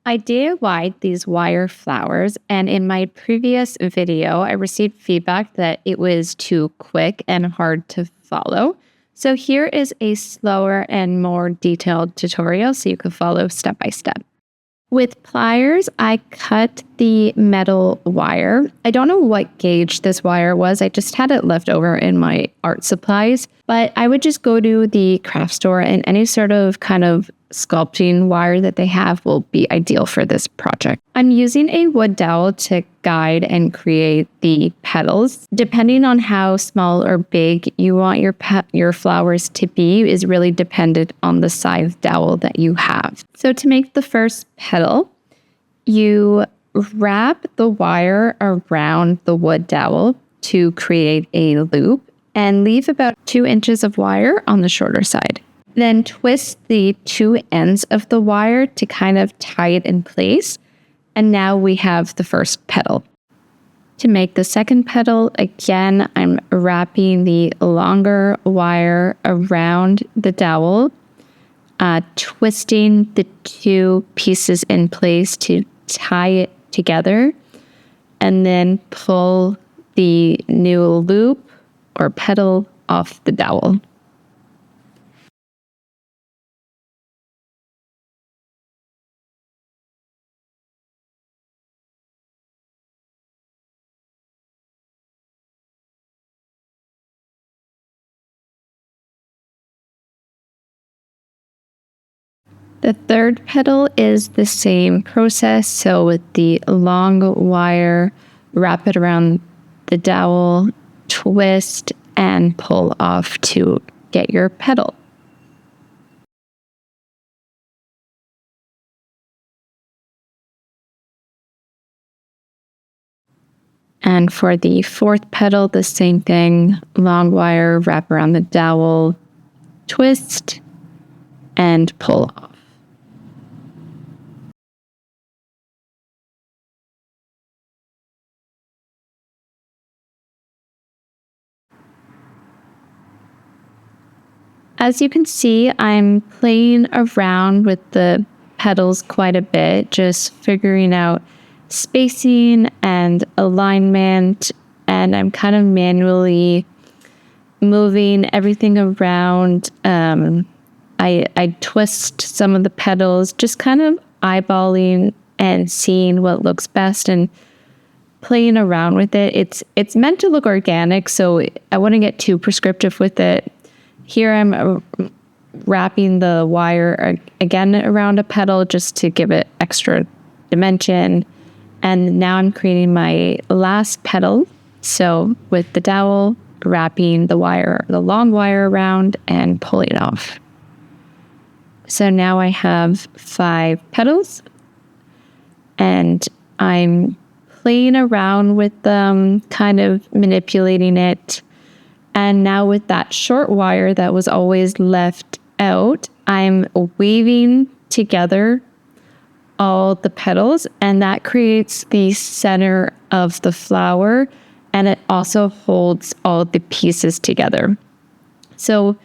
I DIY'd these wire flowers, and in my previous video, I received feedback that it was too quick and hard to follow. So here is a slower and more detailed tutorial so you can follow step by step. With pliers, I cut the metal wire. I don't know what gauge this wire was. I just had it left over in my art supplies. But I would just go to the craft store, and any sort of kind of sculpting wire that they have will be ideal for this project. I'm using a wood dowel to guide and create the petals. Depending on how small or big you want your flowers to be is really dependent on the size dowel that you have. So to make the first petal, you wrap the wire around the wood dowel to create a loop and leave about 2 inches of wire on the shorter side. Then twist the 2 ends of the wire to kind of tie it in place. And now we have the first petal. To make the second petal, again, I'm wrapping the longer wire around the dowel, twisting the 2 pieces in place to tie it together, and then pull the new loop or petal off the dowel. The third petal is the same process. So with the long wire, wrap it around the dowel, twist, and pull off to get your petal. And for the fourth petal, the same thing. Long wire, wrap around the dowel, twist, and pull off. As you can see, I'm playing around with the petals quite a bit, just figuring out spacing and alignment, and I'm kind of manually moving everything around. I twist some of the petals, just kind of eyeballing and seeing what looks best and playing around with it. It's meant to look organic, so I wouldn't get too prescriptive with it. Here I'm wrapping the wire again around a petal just to give it extra dimension. And now I'm creating my last petal. So with the dowel, wrapping the long wire around and pulling it off. So now I have 5 petals, and I'm playing around with them, kind of manipulating it. And now with that short wire that was always left out, I'm weaving together all the petals, and that creates the center of the flower, and it also holds all the pieces together. So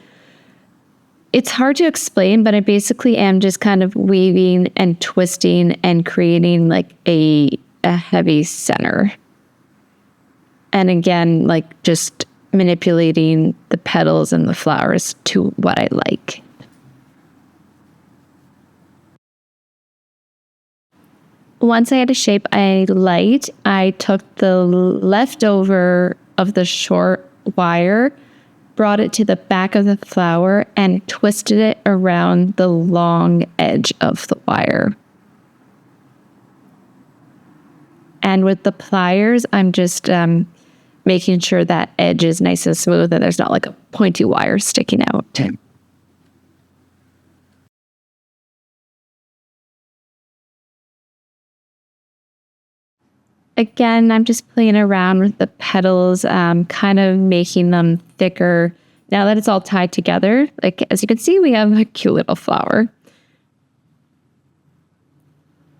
it's hard to explain, but I basically am just kind of weaving and twisting and creating like a heavy center. And again, like just manipulating the petals and the flowers to what I like. Once I had a shape I liked, I took the leftover of the short wire, brought it to the back of the flower, and twisted it around the long edge of the wire. And with the pliers, I'm just making sure that edge is nice and smooth and there's not like a pointy wire sticking out. Again, I'm just playing around with the petals, kind of making them thicker. Now that it's all tied together, like as you can see, we have a cute little flower.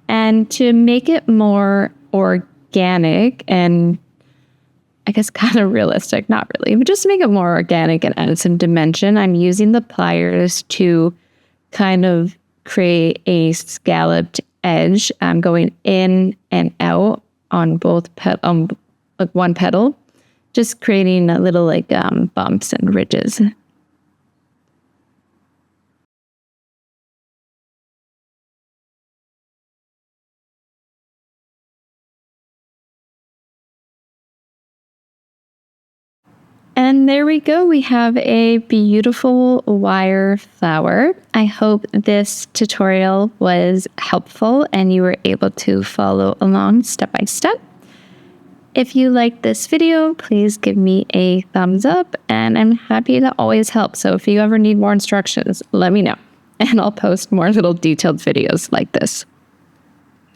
And to make it more organic and I guess kind of realistic, not really, but just to make it more organic and add some dimension, I'm using the pliers to kind of create a scalloped edge going in and out on both like one petal, just creating a little like bumps and ridges. And there we go. We have a beautiful wire flower. I hope this tutorial was helpful and you were able to follow along step by step. If you liked this video, please give me a thumbs up, and I'm happy to always help. So if you ever need more instructions, let me know, and I'll post more little detailed videos like this.